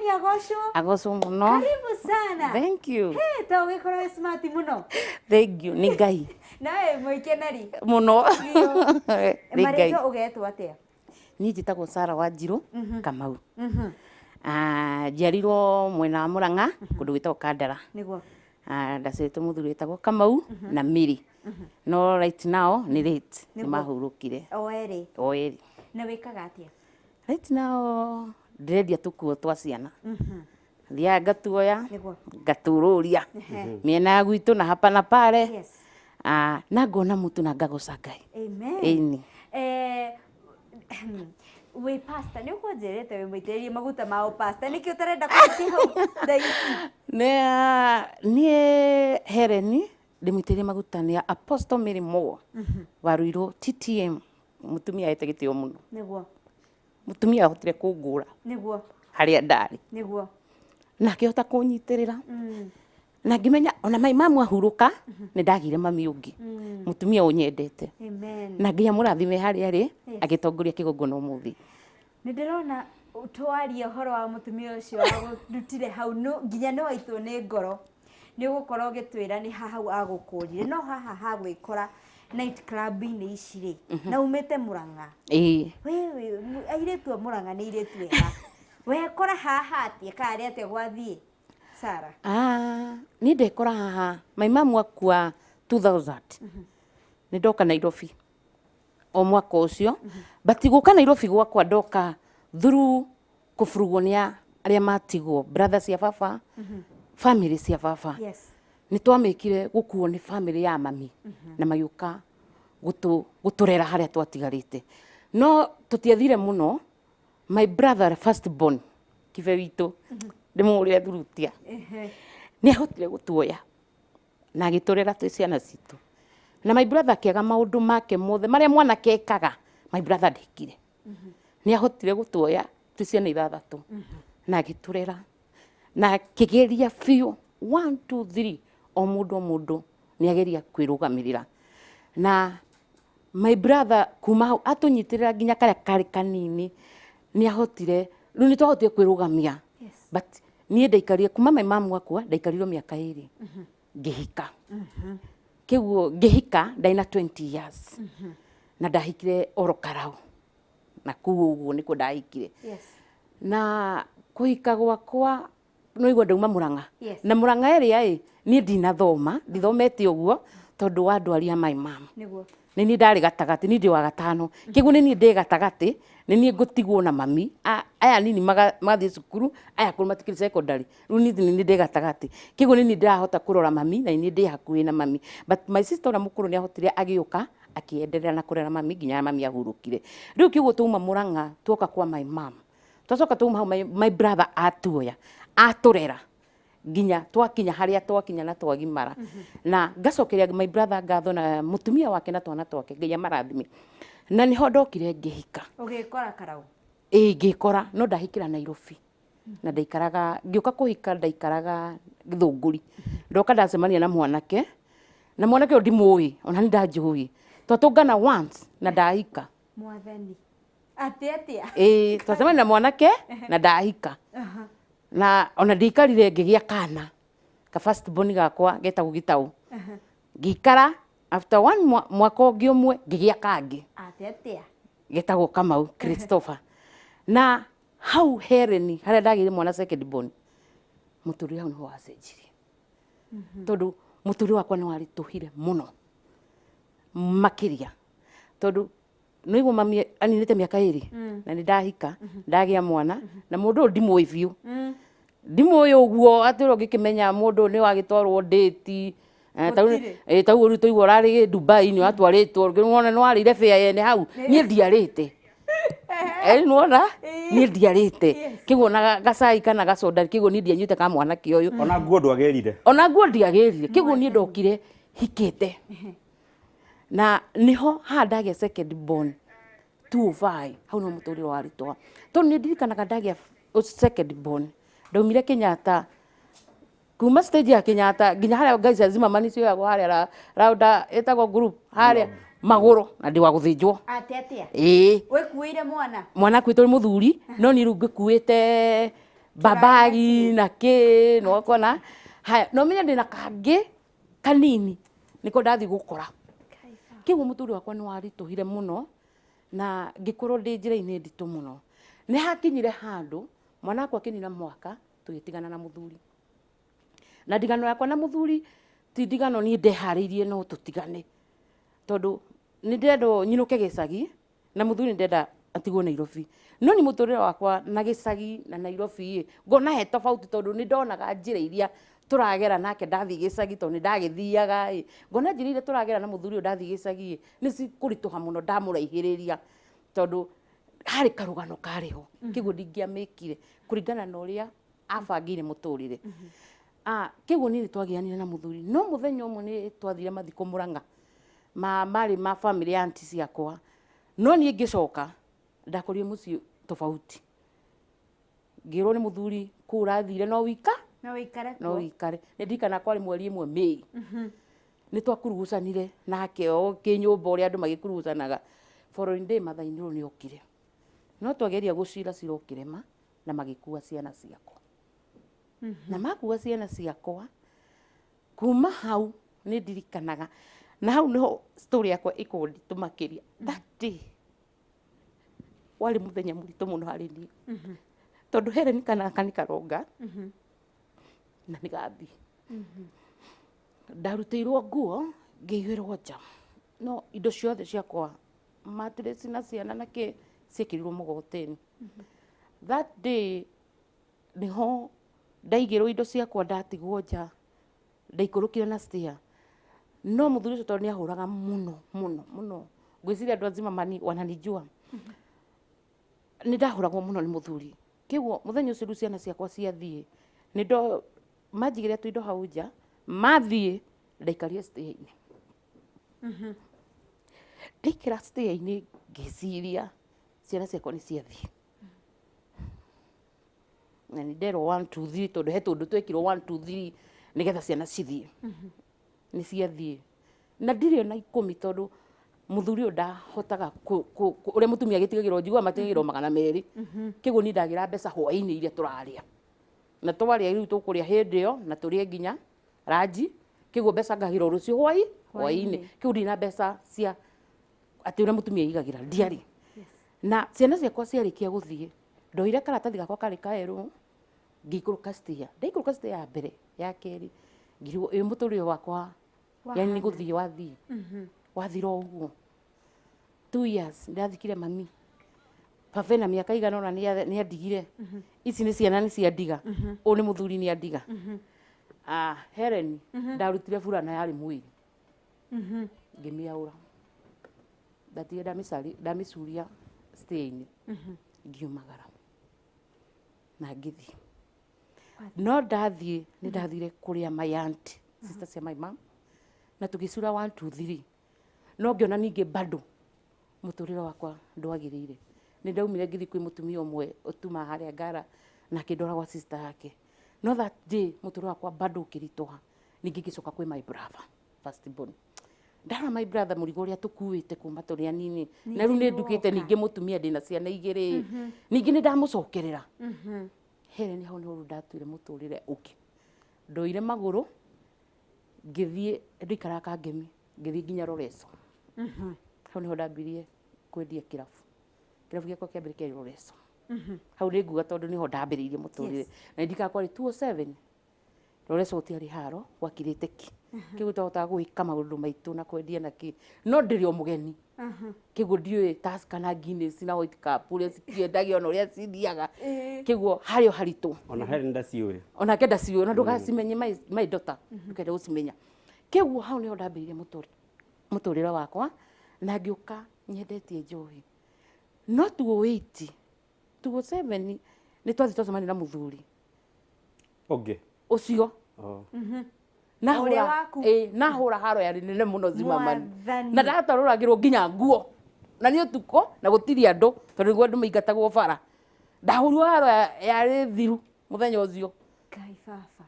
ni agocwo. Agocwo muno. Karibu sana. Thank you. Hey, ta ugikora smart muno. Thank you. Ni Ngai. Nawe muikenari. Muno. Marĩtwa ũgetwo atĩa? Niĩ njĩtagwo Sarah Wanjiru Kamau. Njiarirwo mwena wa Mũrang'a kũndũ gwĩtagwo Kandara. Nĩguo. Ndaciarĩtwo mũthuri wĩtagwo Kamau na Miri. No right now nĩ late. Nĩ mahurũkire. O erĩ. O erĩ. Na wĩkaga atĩa? Right now ndirendia tũkuo twa ciana. Thiaga ngatuoya, ngatũrũria mĩena ya gwitũ na hapa na pale. Yes. Na ngona mũtu na ngagoca Ngai. Amen. Ĩni. Wĩ pastor nĩ ũkũnjĩrĩte wĩ mũitĩrĩrie maguta ma pastor nĩkĩ ũtarenda kũruti hau thaa ici? Niĩ Helen ndĩmũitĩrĩrie maguta nĩ Apostle Mary Moore wa Ruiru TTM, mũtumia ete gĩtĩo mũno. Nĩguo. Mũtumia ahotire kũngũra. Nĩguo. Harĩa ndarĩ. Nĩguo. Na akĩhota kũnyitĩrĩra. Na ngĩmenya ona mai mamu ahurũka nĩ ndagire mami ũngĩ. Mũtumia ũnyendete. Amen. Na nginya mũrathime harĩa arĩ agĩtongoria kĩgongona ũmũthĩ. Nĩ ndĩrona twaria ũhoro wa mũtumia ũcio warutire hau nginya nĩ waitwo nĩ ngoro. Nĩ ũgũkorwo ũgĩtwĩra nĩ hau agũkũrire no haha hagwĩkora night club-inĩ ici rĩ na umĩte Mũrang'a. Wewe airĩtu a Mũrang'a nĩ airĩtu ega. Wekora haha atĩa karĩ atĩa gwathiĩ Sarah? Niĩ ndekora haha my mom akua 2000. Nĩ ndoka Nairobi o mwaka ũcio but gũka Nairobi gwakwa ndoka through kũburugwo nĩ arĩa matigwo brothers cia baba family cia baba. Yes. Nĩ twamĩkire gũkuo nĩ family ya mami na magĩũka gũtũrera harĩa twatigarĩte. No tũtiathire mũno. My brother first born kibe witũ ndĩmũũrĩre thurutia nĩ ahotire gũtuoya na agĩtũrera twĩ ciana citũ. Na my brother akĩaga maũndũ make mothe marĩa mwanake ekaga my brother ndekire. Nĩ ahotire gũtuoya twĩ ciana ithathatũ na agĩtũrera na kĩgeria biũ 1 2 3 o mũndũ nĩ ageria kwĩrũgamĩrĩra. Na my brother kuma hau atũnyitĩrĩra nginya karĩa karĩ kanini nĩ ahotire rĩu nĩ twahotire kwĩrũgamia. But niĩ ndaikarire kuma my mom wakwa ndaikarirwo mĩaka 2 ngĩhika. Kĩguo ngĩhika ndaina 20 years. Na ndahikire oro Karau. Na kũu ũguo nĩkuo ndahikire. Na kũhika gwakwa no igua ndauma Mũrang'a. Na Mũrang'a ĩrĩa niĩ ndinathoma ndithomete ũguo tondũ wa ndwari ya my mom. Nĩguo. Nĩ niĩ ndarĩ gatagatĩ nĩ ndĩ wa gatano. Kĩguo nĩ niĩ ndĩ gatagatĩ nĩ niĩ ngũtigwo na mami. Aya nini magathiĩ cukuru aya kũrĩ matikĩrĩ secondary. Rĩu niĩ nĩ ndĩ gatagatĩ. Kĩguo nĩ niĩ ndĩrahota kũrora mami na niĩ ndĩ hakuhĩ na mami. But my sister ũrĩa mũkũrũ nĩ ahotire agĩũka akĩenderera na kũrera mami nginya mami ahurũkire. Rĩu kĩguo twauma Mũrang'a tuoka kwa my mom. Twacoka twauma hau my brother atuoya atũrera nginya twakinya harĩa twakinya na twagimara. Na ngacokeria my brother ngatho na mũtumia wake na twana twake nginya marathime. Na niho ndokire ngĩhika. Ũgĩkora Karau? Ngĩkora no ndahikĩra Nairobi. Na ndaikaraga ngĩũka kũhika ndaikaraga Gĩthũngũri. Ndoka ndacemania na mwanake ũyũ ndimũĩ ona nĩ ndanjũĩ. Twatũngana once na ndahika. Mwathani. Atĩa? Twacemania na mwanake na ndahika. Na ona ndikarire ngĩgĩa kana ka first born gakwa getagwo Gĩtaũ. Ngĩikara after 1 mwaka ũngĩ ũmwe ngĩgĩa kangĩ. Atĩa? Getagwo Kamau Christopher. Na hau Helen harĩa ndagĩire mwana second born mũtũrĩre hau nĩho wacenjirie. Tondũ mũtũrĩre wakwa nĩ waritũhire mũno makĩria. Tondũ no igua mami aninĩte mĩaka 2 na nĩ ndahika ndagĩa mwana na mũndũ ũyũ ndimũĩ biũ. Ndimũĩ ũguo atĩ ũrĩa ũngĩkĩmenya mũndũ nĩ wagĩtwarwo date. Tau rĩu tũigua ũrarĩ Dubai nĩ watwarĩtwo wona nĩ warĩire fare yene hau niĩ ndiarĩte. Nĩwona niĩ ndiarĩte. Kĩguo na gacai kana gacoda kĩguo niĩ ndianyuĩte ka mwanake ũyũ. Ona nguo ndwagĩrire. Ona nguo ndiagĩrire. Kĩguo niĩ ndokire hikĩte. Na niho haha ndagĩa second born 205 hau no mũtũrĩre waritũha. Tondũ nĩ ndirikanaga ndagĩa second born ndaumire Kenyatta kuma stage ya Kenyatta nginya harĩa guys azima mani cioyagwo harĩa rauda etagwo group harĩa magũrũ na ndĩ wa gũthĩnjwo. Atĩa? Wĩkuĩire mwana? Mwana akuĩtwo nĩ mũthuri no niĩ rĩu ngĩkuĩte babagi na kä no kona haya no menya ndä na kangä kanini niko ndathi gukora kiugo muthuri wakwa ni waritũhire muno na ngĩkorwo ndĩ njĩra-inĩ nditũ mũno. Nĩ hakinyire handũ mwana wakwa akĩnina mwaka tũgĩtigana na mũthuri, na ndigano yakwa na mũthuri ti ndigano niĩ ndeharĩirie no tũtigane, tondũ nĩ ndenda nyinũke gĩcagi na mũthuri ndenda atigwo Nairobi. No ni mũtũrĩre wakwa na gĩcagi na Nairobi ngona he tofauti, tondũ nĩ ndonaga njĩra iria tũragera nake ndathiĩ gĩcagi, tondũ nĩ ndagĩthiaga ngona njĩra iria tũragera na mũthuri ũyũ ndathiĩ gĩcagi nĩ cikũritũha mũno ndamũraihĩrĩria, tondũ harĩ karũgano karĩho kĩguo ndingĩamĩkire kũringana na ũrĩa abangĩire mũtũrĩre. Kĩguo niĩ nĩ twagĩanire na mũthuri, no mũthenya ũmwe nĩ twathire mathiko Mũrang'a marĩ ma bamĩrĩ ya aunti ciakwa, no niĩ ngĩcoka ndakorire mũciĩ tofauti. Ngĩrwo nĩ mũthuri kũu ũrathire no wĩikare. Nĩ ndirikana kwarĩ mweri ĩmwe Mĩĩ, nĩ twakurugucanire nake o kĩnyũmba ũrĩa andũ magĩkurugucanaga. Following day mathaa-inĩ ũyũ nĩ okire, no twageria gũcira cira ũkĩrema na magĩkua ciana ciakwa. Na makua ciana ciakwa, kuma hau nĩ ndirikanaga, na hau nĩho story yakwa ĩkoragwo nditũ makĩria. That day warĩ mũthenya mũritũ mũno harĩ niĩ, tondũ Helen kanaka nĩ karonga na nĩ gathiĩ. Ndarutĩirwo nguo ngĩihũĩrwo nja, no indo ciothe ciakwa mattress na ciana na kĩ ciekĩrirwo mũgogoteni. That day nĩho ndaigĩrwo indo ciakwa ndatigwo nja, ndaikũrũkire na stair. No mũthuri ũcio tondũ nĩ ahũraga mũno, ngwĩciria andũ azima wananijua, nĩ ndahũragwo mũno nĩ mũthuri. Kĩguo mũthenya ũcio rĩu ciana ciakwa ciathiĩ, manjigĩre tũindo hau nja, mathiĩ ndaikarire stair-inĩ. Ndaikara stair-inĩ ngĩciria ciana ciakwa nĩ ciathiĩ, na nĩ nderwo 1 2 3, tondũ he tũndũ twekirwo 1 2 3 nĩgetha ciana cithiĩ. Nĩ ciathiĩ na ndirĩ ona ikũmi, tondũ mũthuri ũyũ ndahotaga ũrĩa mũtumia agĩtigagĩrwo, njiguaga matigagĩrwo 200. Kĩguo niĩ ndagĩra mbeca hwaĩ-inĩ iria tũrarĩa, na twarĩa rĩu tũkũrĩa hĩndĩ ĩyo na tũrĩe nginya ranji. Kĩguo mbeca ngahĩrwo rũciũ hwaĩ-inĩ. Kĩguo ndirĩ na mbeca cia atĩ ũrĩa mũtumia aigagĩra, ndiarĩ. Na ciana ciakwa ciarĩkia gũthiĩ, ndoire karatathi gakwa karĩ kaerũ, ngĩikũrũka stair. Ndaikũrũka stair ya mbere ya kerĩ, ngĩrigwo mũtũrĩre wakwa yani nĩ gũthiĩ wathira ũguo. 2 years ndathikire mami, baba ena mĩaka igana ũna nĩ andigire, ici nĩ ciana nĩ ciandiga, ũyũ nĩ mũthuri nĩ andiga. Helen ndarutire burana yarĩ mwĩrĩ, ngĩmĩaũra, ndatigire ndamĩcuria stair-inĩ, ngiumagara na ngĩthiĩ. No ndathiĩ nĩ ndathire kũrĩa my aunt, sister cia my mom, na tũgĩcura 1 2 3. No ngĩona ningĩ bado mũtũrĩre wakwa ndwagĩrĩire. Nĩ ndaumire ngĩthiĩ kwĩ mũtumia ũmwe ũtuma harĩa Ngara, na akĩndwara gwa sister yake. No that day mũtũrĩre wakwa bado ũkĩritũha. Ningĩ ngĩcoka kwĩ my brother first born. Ndara my brother mũrigo ũrĩa tũkuĩte kuma tũrĩ anini, na rĩu nĩ ndukĩte ningĩ mũtumia ndĩna ciana 2. Ningĩ nĩ ndamũcokerera. Helen hau nĩho ndatuire mũtũrĩre ũngĩ. Ndoire magũrũ ngĩthiĩ, ndĩikaraga Kangemi, ngĩthiĩ nginya Roreso. Hau nĩho ndambirie kwendia kĩrabu gĩakwa kĩa mbere kĩarĩ Roreso. Hau nĩ nguga tondũ nĩho ndambĩrĩirie mũtũrĩre, na ndikara kwarĩ 207. Roreso gũtiarĩ haro, gwakirĩte ki. Kĩguo twahotaga gwĩka maũndũ maitũ na kwendia na kĩ, no ndĩrĩ o mũgeni. Kĩguo ndiũĩ Tusker na Guinness na White Cup ũrĩa cikiendagio na ũrĩa cithiaga. Kĩguo harĩ o haritũ. Ona Helen ndaciũĩ. Onake ndaciũĩ, na ndũgacimenye my daughter, ndũkende gũcimenya. Kĩguo hau nĩho ndambĩrĩirie mũtũrĩre wakwa, na ngĩũka nyendetie njohi. No 208, 207 nĩ twathiĩ twacemania na mũthuri ũcio. Nahũra haro yarĩ nene mũno Zimmerman, na ndatwarũragĩrwo nginya nguo, na nĩ ũtukũ na gũtirĩ andũ, tondũ nĩguo andũ maingatagwo bara. Ndahũrirwo haro yarĩ thiru mũthenya ũcio. Ngai baba.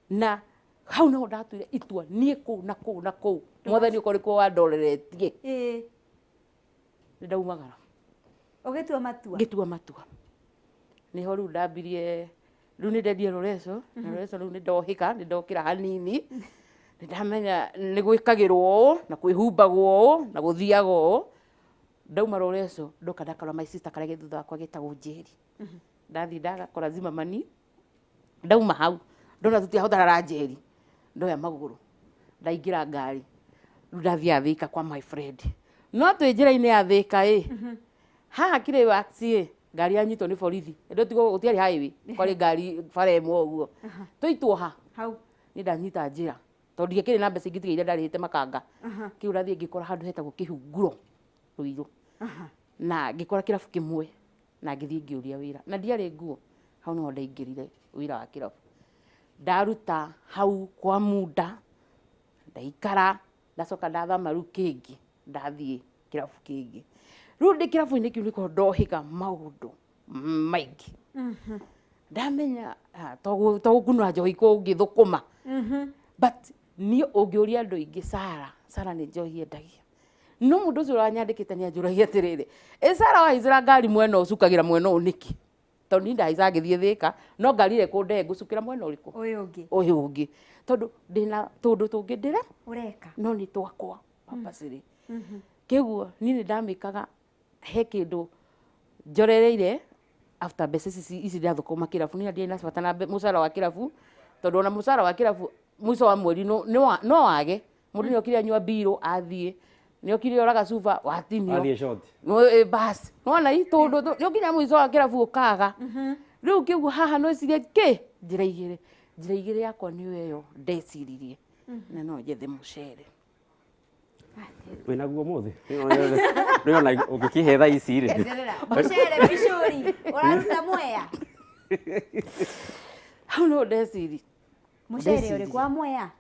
Na hau nĩho ndatuire itua niĩ kũu na kũu, mwathani ũkorwo nĩkuo wandoreretie. Nĩ ndaumagara. Ũgĩtua matua? Ngĩtua matua. niho riu ndambirie riu ni ndendie Roreco na Roreco riu ni ndohika ni ndokira hanini ni ndamenya ni gwikagirwo na kwihumbago na guthiago ndauma Roreco ndoka ndakarwa my sister karia thutha wakwa getagwo Njeri ndathi ndagakora Zimmerman ndauma hau ndona tutiahũthagĩra Njeri ndoya magũrũ ndaingĩra ngari rĩu ndathiĩ Thika kwa my friend no twĩ njĩra-inĩ ya Thika haha kĩrĩ waxi ngari yanyitwo nĩ borithi ĩndĩ gũtiarĩ highway kwarĩ ngari bara ĩmwe ũguo tũitwo hau nĩ ndanyita njĩra tondũ ndiakĩrĩ na mbeca ingĩ tiga iria ndarĩhĩte makanga kĩu ndathiĩ ngĩkora handũ hetagwo Kĩhunguro Ruiru na ngĩkora kĩrabu kĩmwe na ngĩthiĩ ngĩũria wĩra na ndiarĩ nguo hau nĩho ndaingĩrire wĩra wa kĩrabu ndaruta hau kwa munda ndaikara ndacoka ndathama rĩu kĩngĩ ndathiĩ kĩrabu kĩngĩ rĩu ndĩ kĩrabu-inĩ kĩu nĩko ndohĩga maũndũ maingĩ ndamenya to gũkunũra njohi kũngĩthũkũma but niĩ ũngĩũria andũ aingĩ Sarah nĩ njohi endagia no mũndũ ũcio ũranyandĩkĩte nĩ anjũragia atĩrĩrĩ Sarah wahaicĩra ngari mwena ũcukagĩra mwena ũyũ nĩkĩ tondũ niĩ ndahaica ngĩthiĩ Thĩka no ngari ĩrĩa ĩkũndehe ngũcukĩra mwena ũrĩkũ ũyũ ũngĩ tondũ ndĩna tũndũ tũngĩ ndĩre ũreka no nĩ twakwa purposely kĩguo niĩ nĩ ndamĩkaga he kĩndũ njorereire after mbeca ici ndathũkũma kĩrabu niĩ ndirĩ na bata na mũcara wa kĩrabu tondũ ona mũcara wa kĩrabu mũico wa mweri no wage mũndũ nĩ okire anyua mbirũ athiĩ nĩ okire oraga cuba watinio athiĩ short bas nona tondũ nĩ okinya mũico wa kĩrabu ũkaga rĩu kĩguo haha no cirie njĩra igĩrĩ yakwa nĩ ĩyo ndeciririe na no njethe mũcere wĩna guo mũthĩ nĩona ũngĩkĩhe thaa ici rĩ mũcere bicũri ũraruta Mwea hau no ndeciri mũcere ũrĩ kwa Mwea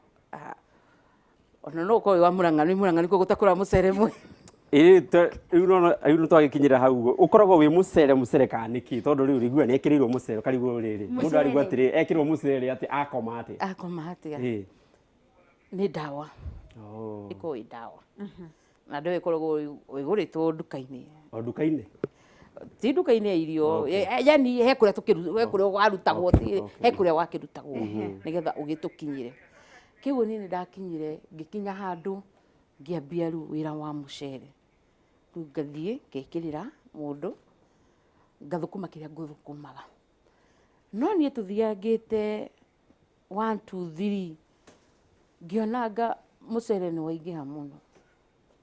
ona no ũkorwo wa Mũrang'a nĩkuo gũtakũra mũcere mwe rĩu no twagĩkinyĩra hau ũkoragwo wĩ mũcere kana nĩkĩ tondũ rĩu rĩgua nĩ ekĩrĩirwo mũcere karigwo rĩrĩ mũndũ arigwo atĩrĩ ekĩrwo mũcere atĩ akoma atĩa nĩ ndawa ĩkoragwo ĩ ndawa na ndawa ĩkoragwo ĩgũrĩtwo nduka-inĩ nduka-inĩ ti nduka-inĩ ya irio yani he kũrĩa warutagwo he kũrĩa wakĩrutagwo nĩgetha ũgĩtũkinyĩre kĩguo niĩ nĩ ndakinyire ngĩkinya handũ ngĩambia rĩu wĩra wa mũcere rĩu ngathiĩ ngekĩrĩra mũndũ ngathũkũma kĩrĩa ngũthũkũmaga no niĩ tũthiangĩte 1 2 3 ngĩonanga mũcere nĩ waingĩha mũno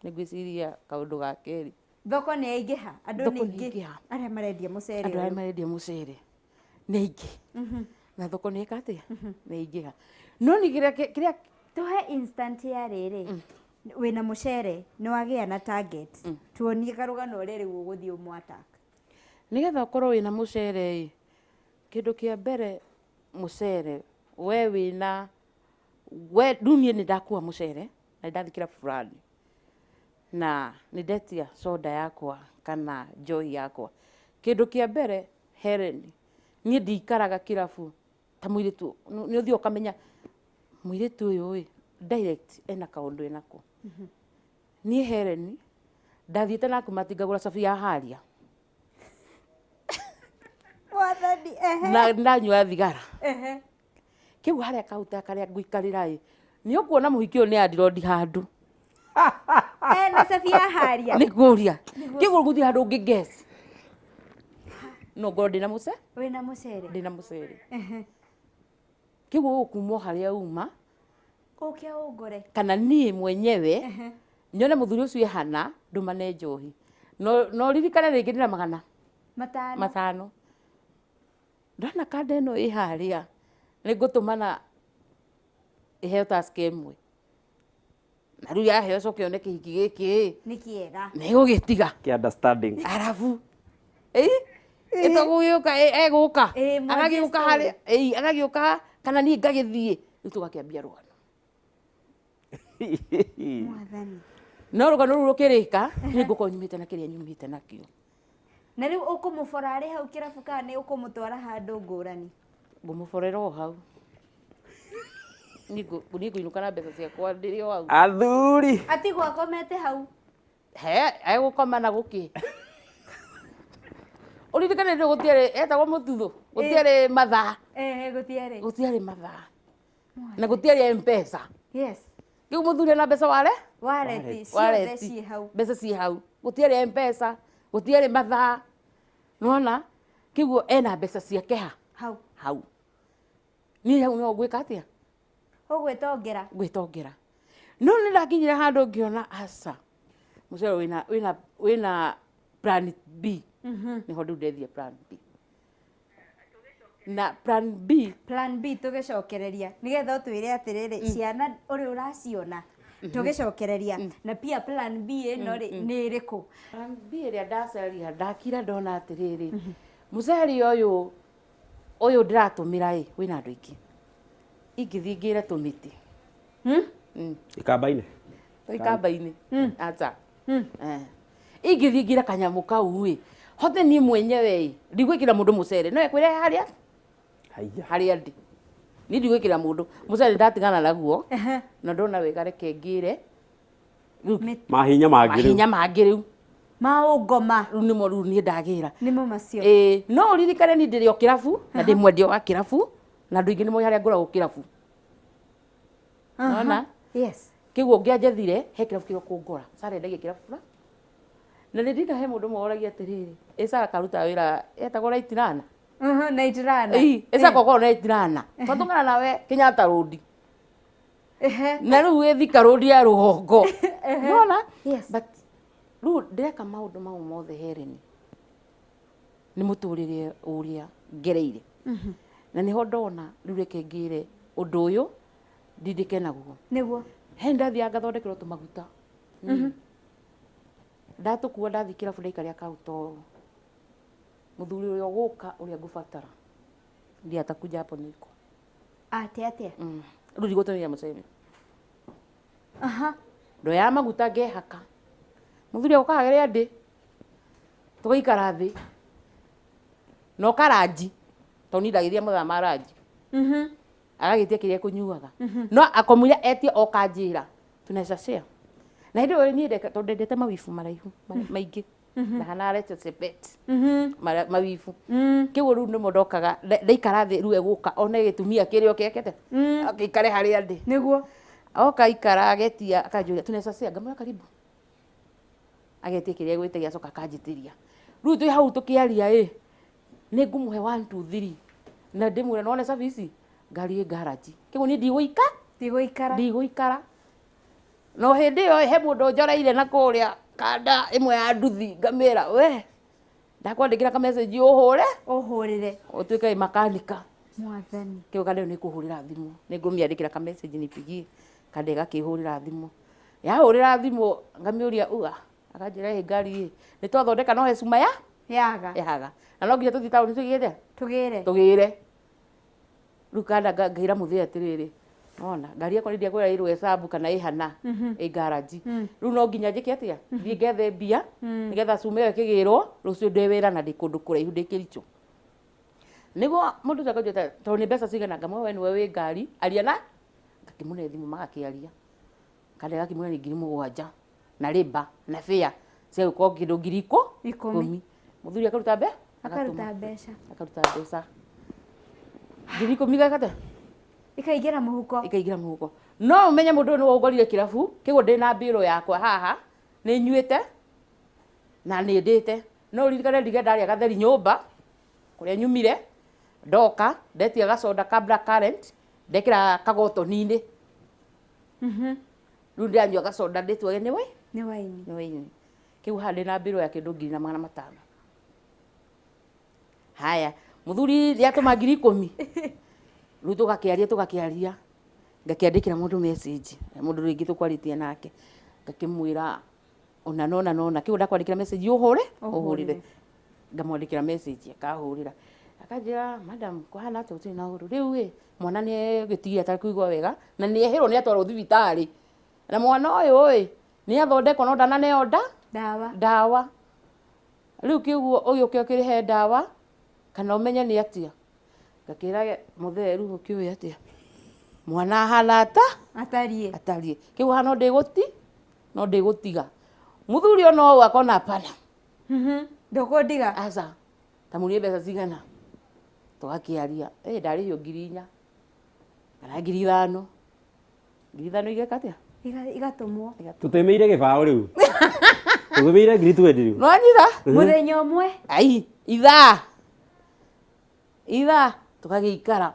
nĩ ngwĩciria kaũndũ ga kerĩ thoko nĩ yaingĩha andũ nĩ aingĩ arĩa marendia mũcere andũ arĩa marendia mũcere nĩ aingĩ na thoko nĩ ĩka atĩa nĩ yaingĩha no nĩ kĩrĩa tũhe instant ya rĩrĩ wĩna mũcere nĩ wagĩa na target tuonie karũgano ũrĩa rĩu ũgũthiĩ ũmwataka nĩgetha ũkorwo wĩna mũcere kĩndũ kĩa mbere mũcere we wĩna rĩu niĩ nĩ ndakua mũcere na ndathi kĩrabu fulani na nĩ ndetia soda yakwa kana njohi yakwa kĩndũ kĩa mbere Helen niĩ ndikaraga kĩrabu ta mũirĩtu nĩ ũthiĩ ũkamenya mũirĩtu ũyũ direct ena kaũndũ enako niĩ Helen ndathiĩte naku matingagũra cabi ya haria na ndanyua thigara kĩu harĩa kauta karĩa ngũikarĩra nĩ ũkuona mũhiki ũyũ nĩ andirondi handũ na cabi ya haria nĩ kũria kĩguo gũthiĩ handũ ngĩngeci no ngorwo ndĩna mũcere kĩguo ũkumwo harĩa uma ũkĩa ũngore kana niĩ mwenyewe nyone mũthuri ũcio ehana ndũmane njohi no ririkane rĩngĩ ndĩna 500 ndona kanda ĩno ĩ harĩa nĩ ngũtũmana ĩheo task ĩmwe na rĩu yaheo coke one kĩhiki gĩkĩ nĩ kĩega nĩ gũgĩtiga kĩ understanding arabu ĩtagũgĩũka egũka agagĩũka harĩa agagĩũka kana niĩ ngagĩthiĩ rĩu tũgakĩambia rũgano mwathani no rũgano rũu rũkĩrĩka nĩ ngũkorwo nyumĩte na kĩrĩa nyumĩte nakĩo na rĩu ũkũmũbora arĩ hau kĩrabu kana nĩ ũkũmũtwara handũ ngũrani ngũmũborera o hau niĩ ngũinũka na mbeca ciakwa ndĩrĩ o hau athuri atigwo akomete hau he egũkoma na gũkĩ uririkane ndio gutiare etagwo mututhu gutiare mathaa gutiare mathaa na gutiare mpesa. Yes. Kiu muthuri na mbeca wale ciothe ci hau, mbeca ci hau, gutiare mpesa gutiare mathaa, nona kiu ena mbeca ciake hau ni hau no gwika atia gwitongera no ni ndakinyira handu ngiona aca mucere wina plan B. Niho ndu ndethie plan B na plan B tugicokereria nigetha utwire atiriri ciana uri uraciona tugicokereria na pia plan B ino ri ni iriku plan B iria ndacaria ndakira ndona atiriri mucere uyu ndiratumira wina andu ingi ingithii ngire tumiti ikambaine acha ingithii ngire kanyamu kau hote ni mwenyewe ndigwikira mundu mucere no ekwire haria ndi ni ndigwikira mundu mucere ndatigana naguo na ndona wega reke ngire mahinya mangi riu maungoma riu ni ndagira nimo macio no uririkane ni ndirio kirabu na ndi mwendio wa kirabu na ndu ingi ni mo haria ngoragwo kirabu nona yes kiguo ngianjethire he kirabu kiro kungora sare ndege kirabu na nä ndinda he må ndå moragia atä rä rä ä cara karuta wä ra etagwo naitirana ä caka korwo naitirana twatångana nawe Kenyatta Road na rä u ä thika road ya rå hongo nona rä u ndä reka maå ndå mau mothe hereni nä må tå rä re å rä a ngereire na nä ho ndona rä u reke ngä re å ndå å yå ndindä ke naguo niguo he ndathiaga ngathondekerwo tå maguta ndatukua ndathi kirabu ndaikaria kau to muthuri uyo guka uria ngubatara ndia takuja hapo niko atia rudi gotonia muceme ndo ya maguta ngehaka muthuri uka ageria ndi tugaikara thi no karaji to ni ndagithia mutha maraji agagitia kiria kunyuaga no akomuya etie okanjira tunaweza share na ndio wewe niende to ndendete mawifu maraihu maingi na hanarete sepet mawifu kiu ru ni mondokaga ndaikara thi ru eguka ona gitumia kirio kekete akikare haria ndi niguo oka ikara agetia akanjuria tunaweza share ngamura karibu agetie kiria gwite acoka kanjitiria ru twi hau tukiaria ni ngumuhe 1 2 3 na ndimwira none service ngari garage kiu ni ndigũikara no hindi yo he mundu njoreire na kuria kanda imwe ya nduthi ngamira we ndakwandikira ka message uhurire utuike makanika mwathani kiu kande ni kuhurira thimu ni ngumiandikira ka message nipigie kande gakihurira thimu yahurira thimu ngamiuria akanjira ngari ni twathondeka no hecuma yaga na no nginya tuthi tauni tugire rukanda ngaira muthia atiriri ona ngari yakwa ndia kwira irwe hesabu kana ihana garage riu no nginya njike atia thie ngethe mbia nigetha cume yo kigirwo rucio ndi wira na ndi kundu kuraihu ndi kiricho niguo mundu takanjeta to ni mbeca cigana ngamwe we niwe wi ngari aria na ngakimune thimu magakiaria kande gakimune ni 7,000 na riba na fare cia uko kindu 10,000 muthuri akaruta mbeca 10,000 gakate ikaingira muhuko no umenye mundu ni wongorire kirabu kiguo ndina mbiro yakwa haha ni nyuite na ni ndite no uririkane ndige ndaria gatheri nyumba kuria nyumire ndoka ndetia gacoda ka black currant ndekira kagotoni-ini riu ndianyua gacoda nditwage ni waini kiu handi na mbiro ya kindu 2,500 haya muthuri riatuma 10,000 riu tugakiaria ngakiandikira mundu message mundu ringi tukwaritie nake ngakimwira ona nona kiu ndakwandikira message uhurire ngamwandikira message akahurira akanjira madam kuhana tuti na huru riu mwana ni gitigia ta kuigwa wega na ni ehirwo ni atwarwo thibitari na mwana uyu ni athondekwo no ndananeo dawa riu kiugo uyu kirihe dawa kana umenye ni atia ngakira mutheru ukiuya atia mwana hana atarie kiu hano no ndigutiga muthuri ono akona pana ndukundiga aza tamurie mbeca cigana tugakiaria ndarĩhio 4,000 kana 5,000 igeka atia igatumwo tutemeire gĩbaũ rĩu tutemeire 220 rĩu no nyita mũthenya ũmwe ai itha tũgagĩikara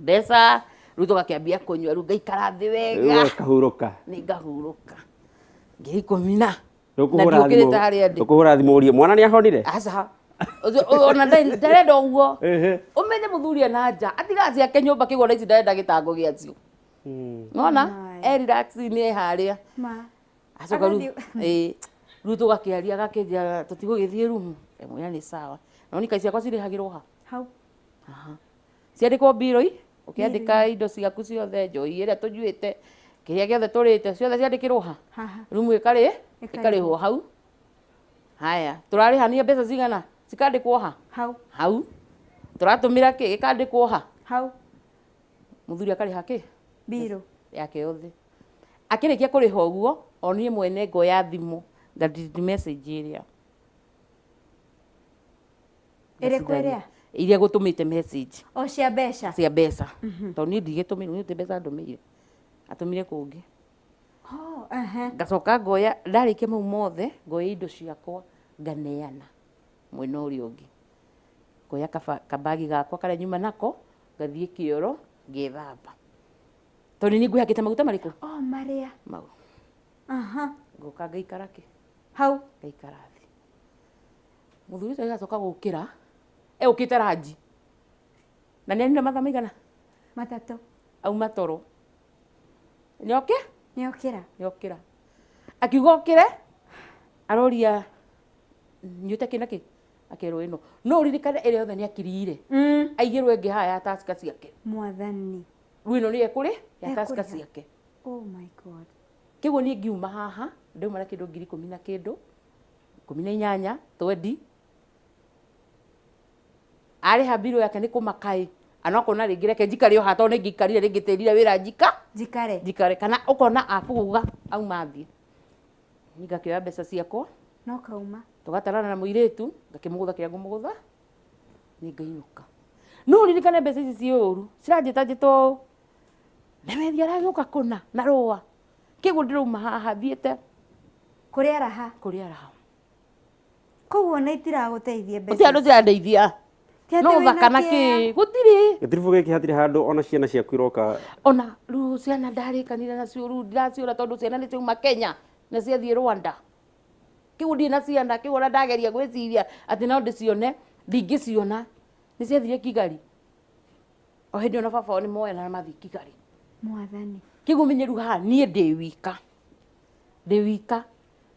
mbeca rĩu tũgakĩambia kũnyua rĩu ngaikara thĩ wega kahurũka nĩ ngahurũka ngĩikomina ũkũhũra thimũ ũrie mwana nĩ ahonire aca ona ndarenda ũguo ũmenye mũthuri ena nja atiga ciake nyũmba kĩgũra ici ndarenda gĩtango gĩacio nona relax-inĩ harĩa acoka rĩu tũgakĩaria agakĩnjĩra tũtigũgĩthiĩ rumu mwĩra nĩ sawa no nĩ kai ciakwa cirĩhagĩrwo hau ciandĩkwo mbirũ ũkĩandĩka indo ciaku ciothe njohi ĩrĩa tũnyuĩte kĩrĩa gĩothe tũrĩte ciothe ciandĩkĩrwo rumu ĩkarĩhwo hau haya tũrarĩhania mbeca cigana cikandĩkwo hau tũratũmĩra kĩ gĩkandĩkwo hau mũthuri akarĩha kĩ mbirũ yake yothe akĩrĩkia kũrĩha ũguo onire mwene ngoya thimũ ngadelete message ĩrĩa iria gũtũmĩte message cia mbeca tondũ niĩ ndigĩtũmĩirwo nĩ mbeca ndũmĩire atũmire kũngĩ ngacoka ngoya ndarĩkia mau mothe ngoya indo ciakwa nganeana mwena ũrĩa ũngĩ ngoya kabagi gakwa karĩa nyuma nako ngathiĩ kĩoro ngethamba tondũ nĩ ngwĩhakĩte maguta marĩkũ marĩa mau ngoka ngaikara hau ngaikara thĩ mũthuri ũcio agacoka gũkĩra ũkĩte ranji na nĩ anina mathaa maigana 3 auma toro nĩokĩra akiuga okĩre aroria nyuĩte kĩnakĩ akerwo ĩno no ũririkane ĩrĩa yothe nĩ akirire aigĩrwo ĩngĩ haya ya taska ciake mwathani rĩu ĩno nĩ ekũrĩ ya taska ciake oh my god kĩguo niĩ ngiuma haha ndauma na kĩndũ 10,000 na kĩndũ 18 twendi arĩha mbirũ yake nĩ kũmakaĩ anakona rĩngĩ reke njikare o haha tondũ nĩ ngĩikarire rĩngĩ tĩrire wĩra njikare kana ũkona akuga auma thiĩ ngakĩoya mbeca ciakwa no kauma tũgatarana na mũirĩtu ngakĩmũgũtha kĩrĩa ngũmũgũtha nĩ ngainũka no ririkane mbeca ici ci ũru ciranjĩtanjĩtwo Nemethi aragĩũka kũna na rũa kĩguo ndĩrauma haha thiĩte kũrĩa raha koguo nĩ itiragũteithia mbeca ũtĩa ndũcirandeithia no thakana kĩ gũtirĩ gĩtiribu gĩkĩ hatirĩ handũ ona ciana ciaku iroka ona rĩu ciana ndarĩkanire nacio rĩu ndiraciũra tondũ ciana nĩ ciauma Kenya na ciathiĩ Rwanda kĩguo ndirĩ na ciana kĩguo ona ndageria gwĩciria atĩ no ndĩcione ndingĩciona nĩ ciathire Kigali o hĩndĩ ona baba nĩ moyana na mathiĩ Kigali mwathani kĩguo menyeru haha niĩ ndĩ wika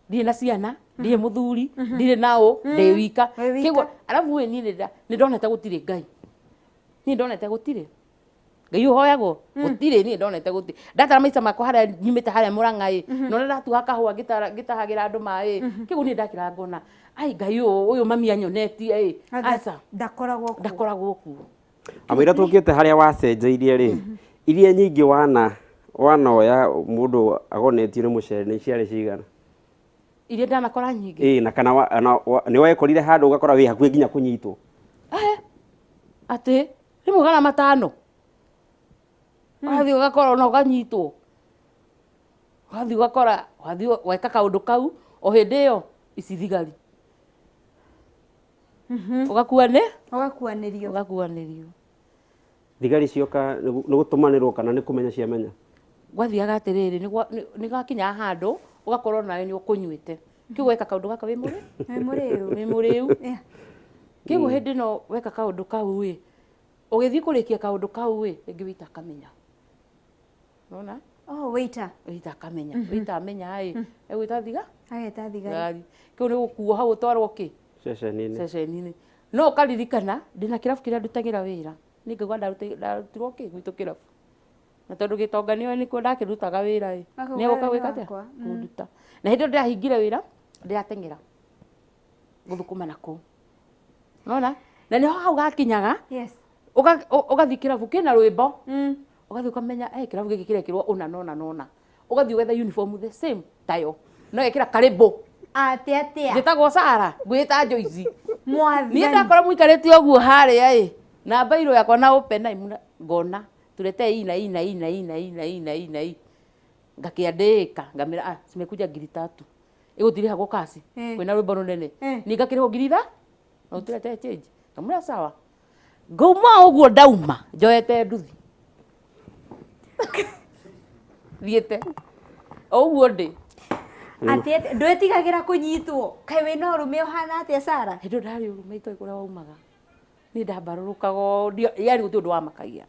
ndirĩ na ciana ndirĩ mũthuri ndirĩ naũ ndĩ wika kĩguo arabu we niĩ nĩ ndonete gũtirĩ Ngai niĩ ndonete gũtirĩ Ngai ũhoyagwo gũtirĩ niĩ ndonete gũtirĩ ndatara maica makwa harĩa nyumĩte harĩa Mũrang'a no ndatuga kahũa ngĩtahagĩra andũ maĩ kĩguo niĩ ndakĩra ngona ai Ngai ũyũ mami anyonetie aca ndakoragwo kuo amwĩra tũkĩte harĩa wacenjeirie rĩ iria nyingĩ wanoya mũndũ agonetio nĩ mũcere nĩ ciarĩ cigana iria ndanakora nyingĩ na kana nĩ wekorire handũ ũgakora wĩ hakuhĩ nginya kũnyitwo atĩ rĩmwe gana 5 wathiĩ ũgakora ona ũkanyitwo wathiĩ ũgakora wathiĩ weka kaũndũ kau o hĩndĩ ĩyo ici thigari ũgakuanĩrio thigari cioka nĩ gũtũmanĩrwo kana nĩ kũmenya ciamenya gwathiaga atĩrĩrĩ nĩ gakinya handũ ũgakorwo nawe nĩ ũkũnyuĩte kĩguo weka kaũndũ gaka wĩ mũrĩu kĩguo hĩndĩ ĩno weka kaũndũ kau ĩ ũgĩthiĩ kũrĩkia kaũndũ kau ĩ rĩngĩ wĩita akamenya nona wĩita akamenya wĩita amenya ĩ egwĩta thigari kĩu nĩ gũkuo hau ũtwarwo kĩ ceceni-inĩ no ũkaririkana ndĩna kĩrabu kĩrĩa ndutagĩra wĩra nĩ ngaigua ndarutirwo kĩ gwitũ kĩrabu na tondũ gĩtonga nĩwe nĩkuo ndakĩrutaga wĩra ĩ nĩ agoka gwĩka atĩa kũnduta na hĩndĩ ĩyo ndĩrahingire wĩra ndĩrateng'era gũthũkũma nakũu nona na nĩho hau gakinyaga ũgathiĩ kĩrabu kĩna rwĩmbo ũgathiĩ ũkamenya kĩrabu gĩkĩ kĩrekĩrwo ũna nona ũgathiĩ wetha uniform the same tayo no gekĩra karĩmbũ atĩa njĩtagwo Sara ngwĩta Joyce Niĩ ndakora mũikarĩte ũguo harĩa na bairo yakwa na open na ngona tulete ina ngakiandika ngamira simekuja ngiri 3 igutiri hago kasi kwina rwimbo runene ni ngakiriho ngiri 3 no tulete change ngamira sawa ngauma uguo ndauma njoete nduthi thiete uguo ndi ati ndwetigagira kunyitwo kai wina urume uhana atia Sara hindu ndari urume itoi kuria waumaga ni ndambarurukago yari guti undu wa makagia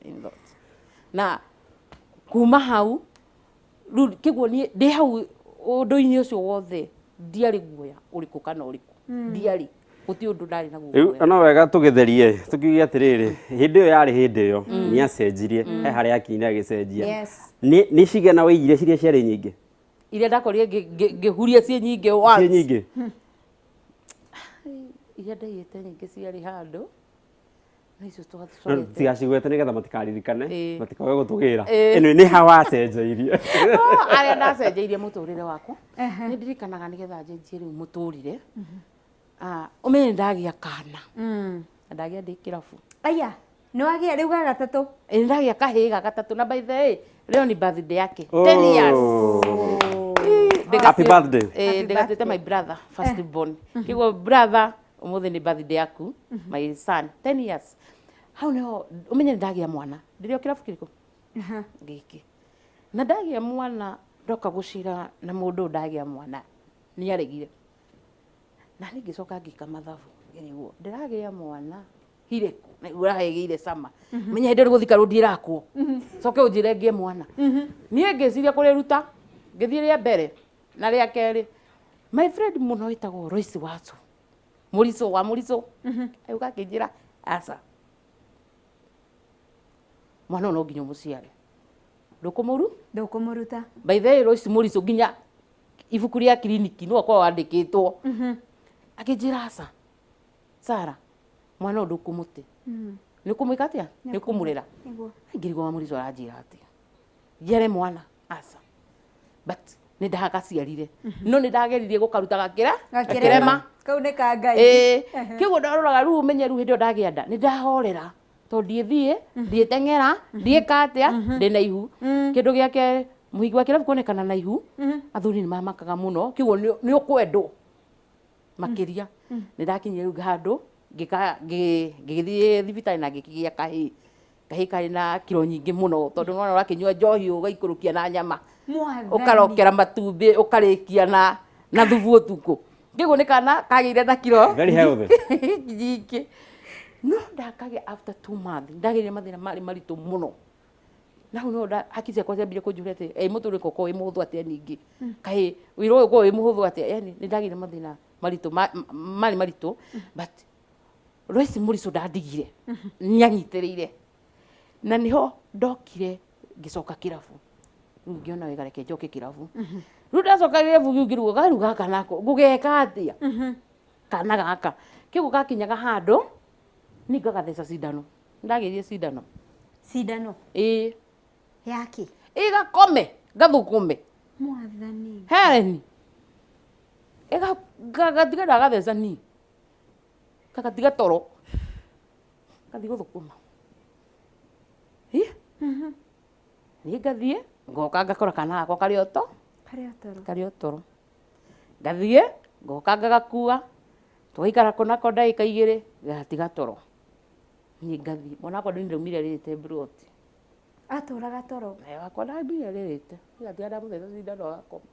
na kuma hau kiguo ni ndi hau undu-ini ucio wothe ndiari guoya uriku kana uriku ndiari guti undu ndari na guoya no wega tugitherie tukiuge atiriri hindi yo yari hindi yo ni acenjirie he haria akinya agicenjia ni cigana wigire ciria ciari nyingi iria ndakorire ngihuria cie nyingi once cie nyingi iria ndaiyete nyingi ciari handu tigacigwete nigetha matikaririkane matikoe gutugira ino ni hawa cenjeirie aria ndacenjeirie muturire wakwa ni ndirikanaga nigetha njenjie riu muturire umenye ndagia kana ndagia ndi kirabu aya ni wagia riu ga gatatu ndagia kahiga gatatu na by the way leo ni birthday yake 10 years happy birthday ndigatuite my brother first born kiguo brother umuthi ni birthday yaku my son 10 years hau niho umenye ndagia mwana ndirio kirabu kiriko giki na ndagia mwana ndoka gucira na mundu ndagia mwana ni aregire na ningicoka ngika mathabu niguo ndiragia mwana hireku na urahegire sama menya hindi uri guthika rundi irakwo coke unjire ngie mwana nie ngiciria kuri ruta ngithie ria mbere na ria keri my friend muno witagwo Royce Wacu Muriso wa Muriso ayuka kinjira asa mwana no nginya muciare ndukumuruta by the way Royce Muriso nginya ibuku ria kliniki no kwa wandikitwo akinjira asa Sara mwana ndukumuti ni kumwika atia ni kumurera ngirigo wa Muriso aranjira atia jere mwana asa but ni ndagaciarire no ni ndageririe gukaruta gakirema kau ni ka Ngai kiguo ndaroraga riu umenye riu hindi ndagia nda ni ndahorera to ndithie ndietengera ndieka atia ndi na ihu kindu giake muhigi wa kirabu kuonekana na ihu athuri ni mamakaga muno kiguo ni ukwendwo makiria ni ndakinyire riu handu ngigithie thibitari na ngikigia kahi kari na kilo nyingi muno tondu nona urakinyua njohi ugaikurukia na nyama ukarokera matumbi ukarikia na thubu utuku ngiguo ni kana kagire na kilo very healthy nyingi no ndakagia after 2 months ndagire mathina mari maritu muno na no hakize kwa ciambire kunjurete muturiko ko imuhuthu atia ningi kai wiro ko imuhuthu atia yani ni ndagire mathina maritu mari maritu but Royce Muriso ndandigire nyanyitirire na niho ndokire ngicoka kirabu ngiona wega reke njoke kirabu riu ndacoka kirabu ngiruga garu gaka nako ngugeka atia kana gaka kigu gakinyaga handu ni ngagatheca cindano ndagerie cindano yaki igakome gathukume mwathani Helen gatiga ndagatheca ni gatiga toro gathi guthukuma ni ngathie ngoka ngakora kana gakwa kari otoro ngathie ngoka ngagakua twaikara kunako ndagika 2 gatiga toro ni ngathie mwana wakwa ndiraumire ririte broti aturaga toro wakwa ndambire ririte gatiga ndamuthetha cindano agakoma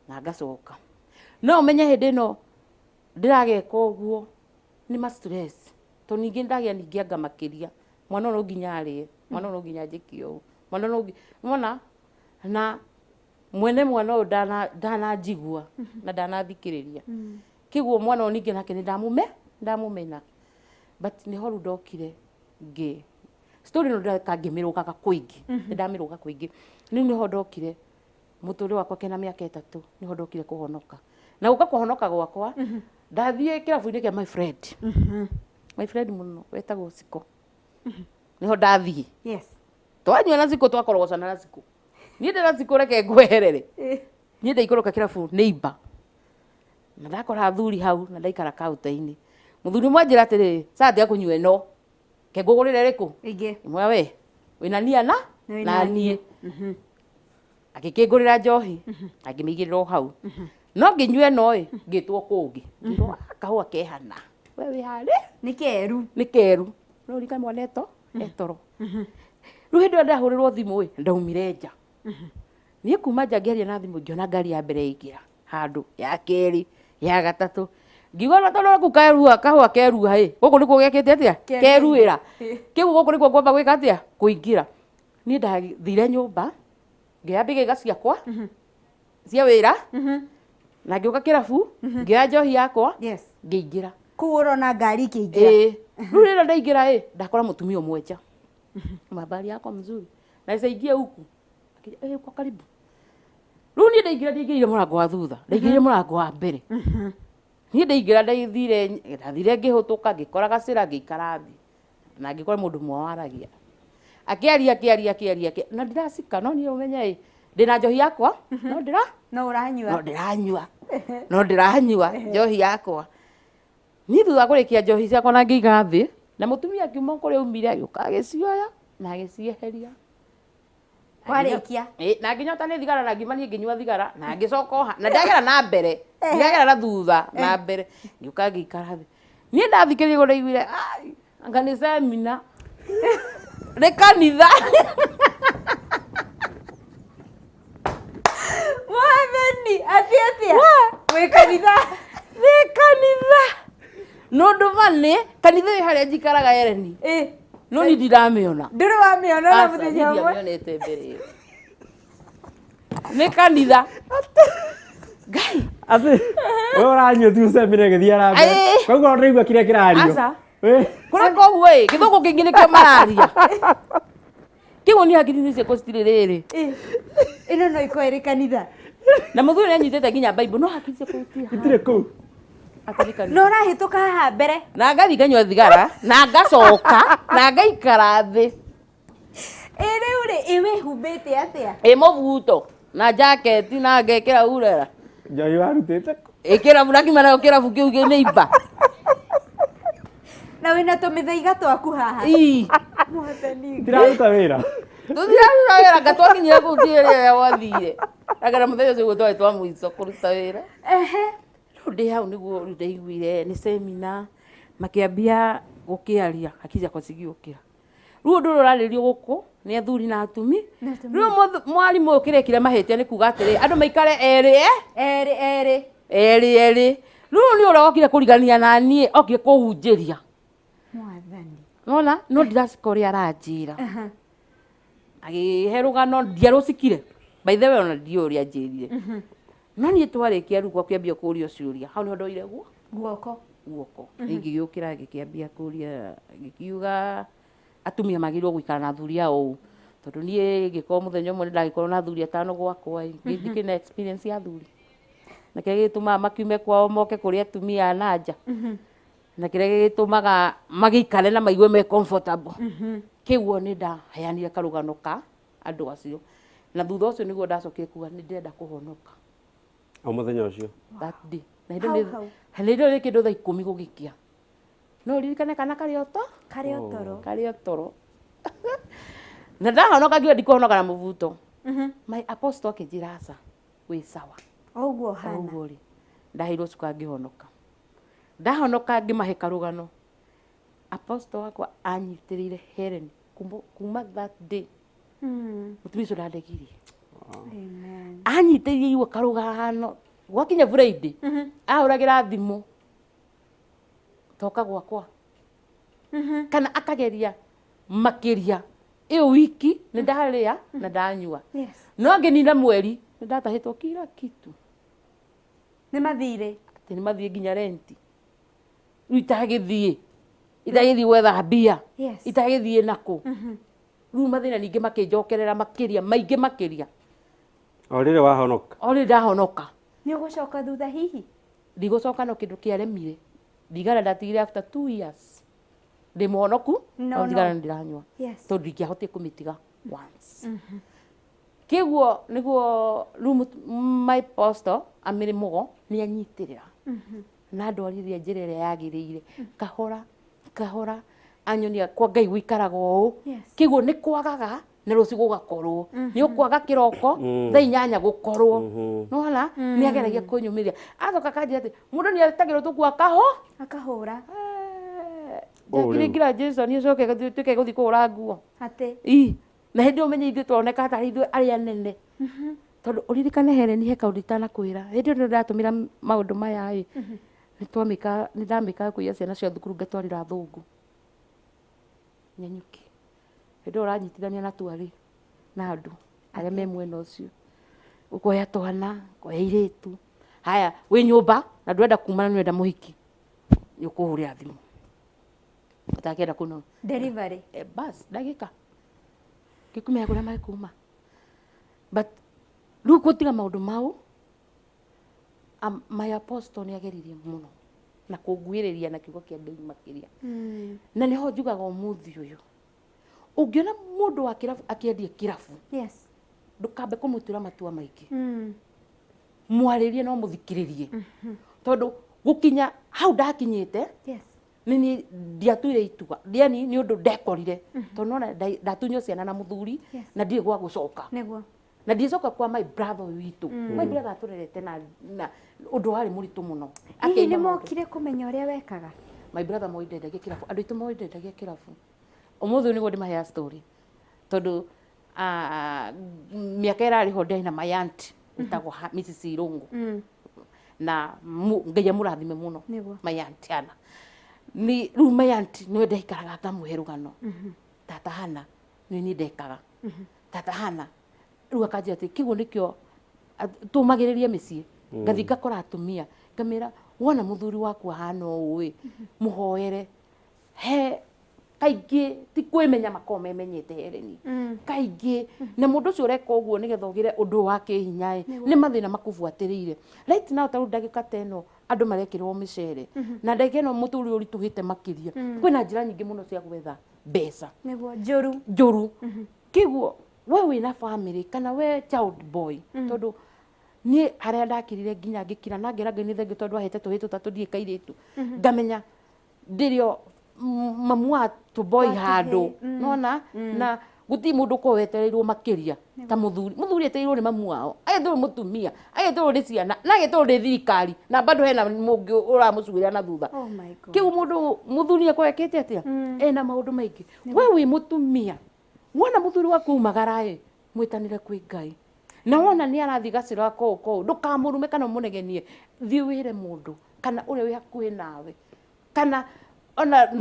na ngacoka no menye hindi no ndirageka uguo ni ma stress to ningi ndagia ningi anga makiria mwana no nginya arie mwana no nginya njikio mwana no mwana na mwene mwana o dana njigua na dana thikiriria kiguo mwana ningi nake ni ndamumena but ni horu ndokire ngi story no ndakangimiruka kuingi ndamiruka kuingi ni ho ndokire muturi wakwa kena miaka 3 ni ho ndokire kuhonoka na uka kuhonoka gwakwa ndathie kirabu-ini kia my friend muno wetagwo Siko niho ndathie twanyua na Siko twakorogocana na Siko ni ndira Siko reke ngweherere ni ndaikoroka kirabu neighbor na ndakora athuri hau na ndaikara kaunta-inĩ muthuri mwanjĩra atĩrĩ Sandi akũnyua ĩno ke ngũgũrĩre ĩrĩkũ ĩngĩ imwe we wĩna nia na niĩ agĩkĩngũrĩra njohi akĩmĩigĩrĩra o hau no ngĩnyua ĩno ngĩtwo kũngĩ ngĩrwo kahũa kehana we wĩ harĩ nĩ keru no rika mwana etoro rĩu hĩndĩ ĩyo ndahũrĩrwo thimũ ndaumire nja niĩ kuma nja ngĩaria na thimũ ngĩona ngari ya mbere ĩingĩra handũ ya kerĩ ya gatatũ ngiuga na tondũ gũkũ kahũa kerua gũkũ nĩkuo gekĩte atĩa keruĩra kĩu gũkũ nĩkuo ngwamba gwĩka atĩa kũingĩra niĩ ndathire nyũmba ngĩoya mbĩgĩga ciakwa cia wĩra na ngĩũka kĩrabu ngĩoya njohi yakwa ngĩingĩra kũu ũrona ngari ikĩingĩra rĩu rĩrĩa ndaingĩra ndakora mũtumia ũmwe nja habari yako mzuri na isaidie huku kwa karibu rĩu niĩ ndaingĩrire mũrango wa thutha ndaingĩrire mũrango wa mbere niĩ ndaingĩra ndathire ngĩhũtũka ngĩkora gacĩra ngĩikara thĩ na ngĩkora mũndũ ũmwe waragia akĩaria na ndiracika no niĩ ũmenye ndĩna njohi yakwa no ndĩranyua njohi yakwa niĩ thutha kũrĩkia njohi ciakwa na ngĩiga thĩ na mũtumia akiuma kũrĩa umire agĩũka agĩcioya na agĩcieheria warĩkia na ngĩnyota nĩ thigara na ngiuma niĩ ngĩnyua thigara na ngĩcoka na ndagera na mbere ndagera na thutha na mbere ngĩũka ngĩikara thĩ niĩ ndathikĩrĩria ũguo ndaiguire anga nĩ semina nĩ kanitha Mwathani atĩa wĩ kanitha nĩ kanitha no ndũmane kanitha ĩ harĩa njikaraga Ereni no nĩ ndiramĩona ndũrĩ wamĩona na mũthenya ũmwe ndiamĩonete mbere nĩ kanitha Ngai atĩ we ũranyua tu semina ĩgĩthiĩ arambere koguo ndĩraigua kĩrĩa kĩrario kũrĩa koguo gĩthũngũ kĩingĩ nĩkĩo mararia kĩu nĩ hakiri-inĩ ciakwa citirĩ rĩrĩ ĩno no ĩkorwo ĩrĩ kanitha na mũthuri nĩ anyitĩte nginya Bible no hakiri ciakwa itirĩ kũu no ũrahĩtũka haha mbere na ngathiĩ nganyua thigara na ngacoka na ngaikara thĩ rĩu rĩ wĩhumbĩte atĩa mũbuto na jaketi na ngekĩra urera njohi warutĩte ĩkĩrabu na kiuma nayo kĩrabu kĩu nĩ imba na wĩna tũmĩthaiga twaku haha tiraruta wĩra tũtiraruta wĩra ngatwakinyire kũu tiĩrĩa wathire agera mũthenya ũcio ũguo twarĩ twa mũico kũruta wĩra rĩu ndĩ hau nĩguo ndaiguire nĩ semina makĩambia gũkĩaria hakiri ciakwa cigĩũkĩra rĩu ũndũ ũrĩa ũrarĩrio gũkũ nĩ athuri na atumi rĩu mwarimũ ũyũ kĩrekire mahĩtia nĩ kuga atĩrĩ andũ maikare erĩ rĩu nĩ ũrĩa okire kũrigania na niĩ okire kũhunjĩria Mwathani nona no ndiracika ũrĩa aranjĩra agĩhe rũgano ndiarũcikire by the way ona ndiũĩ ũrĩa anjĩrire no niĩ twarĩkia rĩu gwakĩambia kũũrio ciũria hau nĩho ndoire guoko ngĩgĩũkĩra gĩkĩambia kũũria gĩkiuga atumia magĩrĩirwo gũikara na athuri ao ũũ tondũ niĩ ngĩkorwo mũthenya ũmwe nĩndagĩkorwo na athuri atano gwakwa ngĩkĩrĩ na experience ya athuri na kĩrĩa gĩtũmaga makiume kwao moke kũrĩ atumia a na nja na kĩrĩa gĩtũmaga magĩikare na maigue me comfortable kĩu nĩ ndaheanire karũgano ka andũ acio na thutha ũcio nĩguo ndacokire kuga nĩ ndĩrenda kũhonoka o mũthenya ũcio that day na hĩndĩ ĩyo kĩndũ thaa 10 gũgĩkĩa no ririkane kana karĩ o toro na ndahonoka ngiuga ndikũhonoka na mũbuto my apostle akĩnjĩra aca wĩ sawa ũguo hana rĩ ndaheirwo cuka ngĩhonoka ndahonoka ngĩmahe karũgano apostle wakwa anyitĩrĩire Helen kuma that day mũtumia ũcio ndandegirie anyitĩrĩire iwe karũgano gwakinya Friday ahũragĩra thimũ toka gwakwa kana akageria makĩria ĩyo wiki nĩ ndarĩa na ndanyua no ngĩnina mweri nĩ ndatahĩtwo kila kitu nĩ mathire atĩ nĩ mathiĩ nginya renti rĩu itagĩthiĩ gwetha mbia itagĩthiĩ nakũ rĩu mathĩna ningĩ makĩnjokerera maingĩ makĩria o rĩrĩ wahonoka o rĩrĩ ndahonoka nĩ ũgũcoka thutha hihi ndigũcoka no kĩndũ kĩaremire ndigana ndatigire after 2 years ndĩ mũhonoku no ndigana ndiranyua tondũ ndingĩahotire kũmĩtiga once kiguo niguo my pastor Amiri Mugo ni anyitirira na ndwarithia njira ĩrĩa yagĩrĩire kahora anyonia kwa Ngai wikaraga ũũ kiguo nĩ kwagaga na rũciũ gũgakorwo nĩ ũkwaga kĩroko thaa 8 gũkorwo nona nĩ ageragia kũnyũmĩria acoka kanjĩra atĩ mũndũ nĩ etagĩrwo tũkua akahũra ngira Jesu nĩ acoke tuke gũthiĩ kũhũra nguo atĩ na hĩndĩ ũmenye ithuĩ tuoneka ta ithuĩ arĩa nene tondũ ũririkane Helen he kaũndũ itanakwĩra hĩndĩ ĩyo ndĩratũmĩra maũndũ maya nĩ ndamĩkaga kũiya ciana cia thukuru ngatwarĩra athũngũ Nyanyuki hĩndĩ ĩyo ũranyitithania na twarĩ na andũ arĩa me mwena ũcio ũkoya twana ũkoya airĩtu haya wĩ nyũmba na ndũrenda kumana nĩ wenda mũhiki nĩ ũkũhũrĩra thimũ ũtakĩenda kũno delivery bas ndagĩka gĩkumĩra kũrĩa magĩkuma but rĩu gũtiga maũndũ mau my apostle nĩ ageririe mũno na kũnguĩrĩria na kiugo kĩa Ngai makĩria na nĩho njugaga ũmũthĩ ũyũ ũngĩona mũndũ wa kĩrabu akĩendia kĩrabu ndũkambe kũmũtuĩra matua maingĩ mwarĩrie no mũthikĩrĩrie tondũ gũkinya hau ndakinyĩte nini ndiatuire itua yani nĩ ũndũ ndekorire tondũ nona ndatunywo ciana na mũthuri na ndirĩ gwa gũcoka na ndicoka kwa my brother witũ my brother aturerete na ũndũ warĩ mũritũ mũno hihi nĩ mokire kũmenya ũrĩa wekaga my brother moindendagia kĩrabu andũ aitũ moindendagia kĩrabu ũmũthĩ nĩguo ndĩmaheaga story tondũ mĩaka ĩrarĩ ho ndĩ na my aunt ĩtagwo Mrs. Irungu na Ngai amũrathime mũno my aunt Hana ni rĩu my aunt nĩwe ndaikaraga ngamũhe rũgano tata Hana nĩ niĩ ndekaga tata Hana rĩu akanjĩra atĩ kĩguo nĩkĩo tũmagĩrĩrie mĩciĩ ngathi ngakora atumia ngamĩra wona mũthuri waku ahana ũũ mũhoere he kaingĩ ti kwĩmenya makoo memenyete Heleni kaingĩ na mũndũ ũcio ũreka ũguo nĩgetha ũgĩre ũndũ wa kĩhinya nĩ mathĩna makũbuatĩrĩire right now tarĩu ndagĩka ta ĩno andũ marekĩrwo mĩcere na ndagĩka ĩno mũtũrĩ ũritũhĩte makĩria kwĩna njĩra nyingĩ mũno cia gwetha mbeca nĩguo njũru kĩguo we wĩna family kana we child boy tondũ niĩ harĩa ndakirire nginya ngĩkira na ngera Ngai nĩ thengiũ tondũ ahete tũhĩĩ tũtatũ ndiĩ kairĩtu ngamenya ndĩrĩo mamu wa tũboy handũ nona na gũtirĩ mũndũ ũkoragwo wetereirwo makĩria ta mũthuri etereirwo nĩ mamu wao ageterwo nĩ mũtumia ageterwo nĩ ciana na ageterwo nĩ thirikari na bado hena mũngĩ ũramũcuĩra na thutha kĩu mũthuri akorwo ekĩte atĩa ena maũndũ maingĩ we wĩ mũtumia wona mũthuri waku umagara mwĩtanĩre kwĩ Ngai na wona nĩ arathiĩ gacĩra kũu ndũkamũrume kana ũmũnegenie thiĩ wĩre mũndũ kana ũrĩa wĩ hakuhĩ nawe kana ona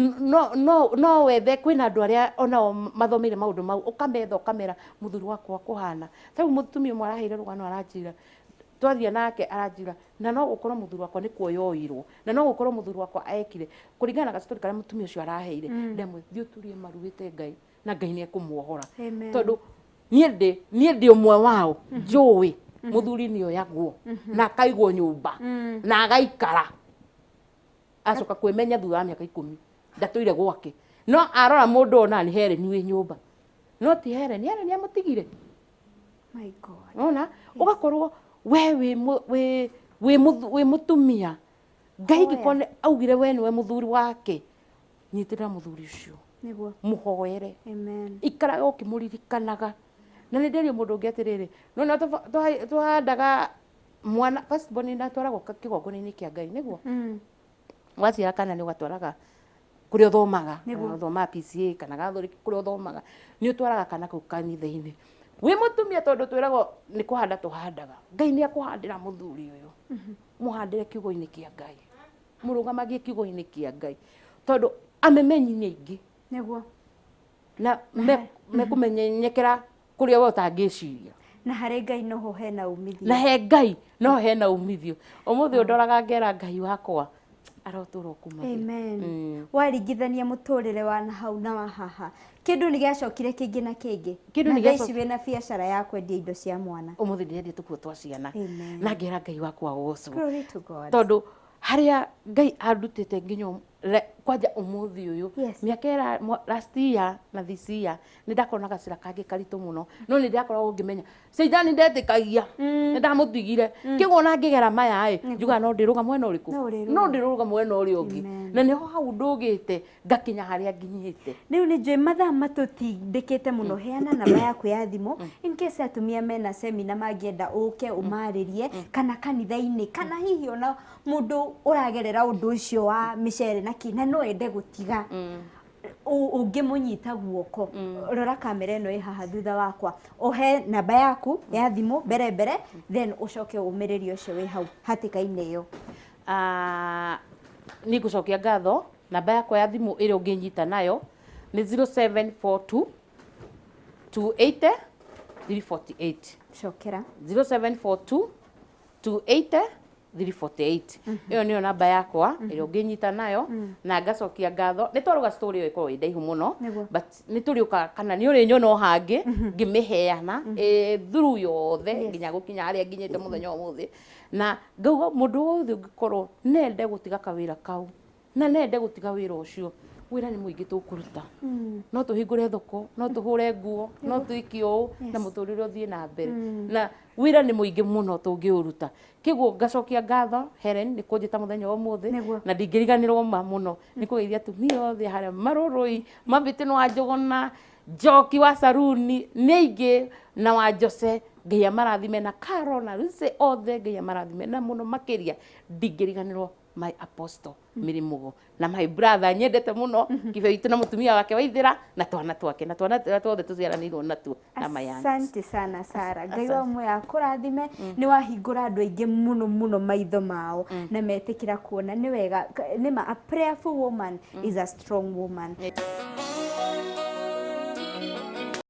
no wethe kwĩna andũ arĩa onao mathomeire maũndũ mau ũkametha ũkamera mũthuri wakwa kũhana ta rĩu mũtumia ũmwe araheire rũgano aranjĩra twathia nake aranjĩra na no gũkorwo mũthuri wakwa nĩ kuoyoirwo na no gũkorwo mũthuri wakwa ekire kũringana na gacitori karĩa mũtumia ũcio araheire ndemwe thiĩ ũturie maru wĩte Ngai na Ngai nĩ ekũmuohora tondũ niĩ ndĩ ũmwe wao njũĩ mũthuri nĩ oyagwo na akaigwo nyũmba na agaikara acoka kwĩmenya thutha wa mĩaka 10 ndatũire gwake no arora mũndũ ona nĩ Heleni wĩ nyũmba no ti Heleni amũtigire my God ona ũgakorwo we wĩ mũtumia Ngai ngĩkorwo augire we nĩwe mũthuri wake nyitĩrĩra mũthuri ũcio nĩguo mũhoere ikaraga ũkĩmũririkanaga na nĩ ndĩrio mũndũ ũngĩ atĩrĩrĩ no tũhandaga mwana first born ndatwaragwo kĩgongona-inĩ kĩa Ngai nĩguo waciara kana nĩ ũgatwaraga kũrĩa ũthomaga ũthomaga PCA kana Gatholic kũrĩa ũthomaga nĩ ũtwaraga kana kũu kanitha-inĩ wĩ mũtumia tondũ twĩragwo nĩ kũhanda tũhandaga Ngai nĩ akũhandĩra mũthuri ũyũ mũhandĩre kiugo-inĩ kĩa Ngai mũrũgamagie kiugo-inĩ kĩa Ngai tondũ amemenyi nĩ aingĩ nĩguo na mekũmenyekera kũrĩa we ũtangĩciria na harĩ Ngai noho hena umithio na he Ngai no hena umithio ũmũthĩ ũndoraga ngera Ngai wakwa arotũrwo kuma waringithania mũtũrĩre wa na hau na wa haha kĩndũ nĩ gĩacokire kĩngĩ na kĩngĩ na thaa ici wĩna biacara ya kwendia indo cia mwana ũmũthĩ ndĩrendia tũkuo twa ciana na ngera Ngai wakwa ũcũ glory to God tondũ harĩa Ngai andutĩte nginya kwanja umuthi uyu miaka last year na this year ni ndakona gacira kangi karitu muno no ni ndakoragwo ngimenya Saidani ndetikagia ni ndamutigire kigona ngigera maya njuga no ndiruga mwena uriku no ndiruga mwena uri ungi na niho hau ndugite ngakinya haria nginyite riu ni njui mathaa matutindikite muno heana namba yaku ya thimu in case atumia mena seminar mangienda uke umaririe kana kanitha-ini kana hihi ona mundu uragerera undu ucio wa micere na kina no ende gutiga ungimunyita guoko rora kamera ino haha thutha wakwa ohe namba yaku ya thimu mbere then ucoke umiririo ucio wi hau hatika-ini iyo ni gucokia ngatho namba yakwa ya thimu iri unginyita nayo ni 0742 280 348 cokera 0742 280 348 iyo niyo namba yakwa iri unginyita nayo na ngacokia ngatho ni twaruga story iyo ikorwo indaihu muno but ni turiuka kana ni uri nyono hangi ngimiheana through yothe nginya gukinya haria nginyite muthenya umuthi na ngauga mundu wothe ungikorwo nende gutiga kawira kau na nende gutiga wira ucio wira ni muingi tukuruta no tuhingure thoko no tuhure nguo no tuikio na muturire uthie na mbere na wira ni muingi muno tungiuruta kiguo ngacokia ngatho Helen ni kunjita muthenya wa umuthi na ndingiriganirwo muno ni kugeithia atumia othe haria marurui mambite no Njuguna Njoki wa Saruni ni aingi na wa Jose Ngai amarathime na Carol na Lucy othe Ngai amarathime na muno makiria ndingiriganirwo my apostle Mirimugo na my brother nyendete muno kibe itu na mutumia wake Waithira na twana twake na twana twothe tuciaranirwo natuo na mayangi. Asante sana Sara. Ngai wa mwe akurathime ni wahingura andu aingi muno maitho mao na metikira kuona ni wega ni a prayerful woman is a strong woman.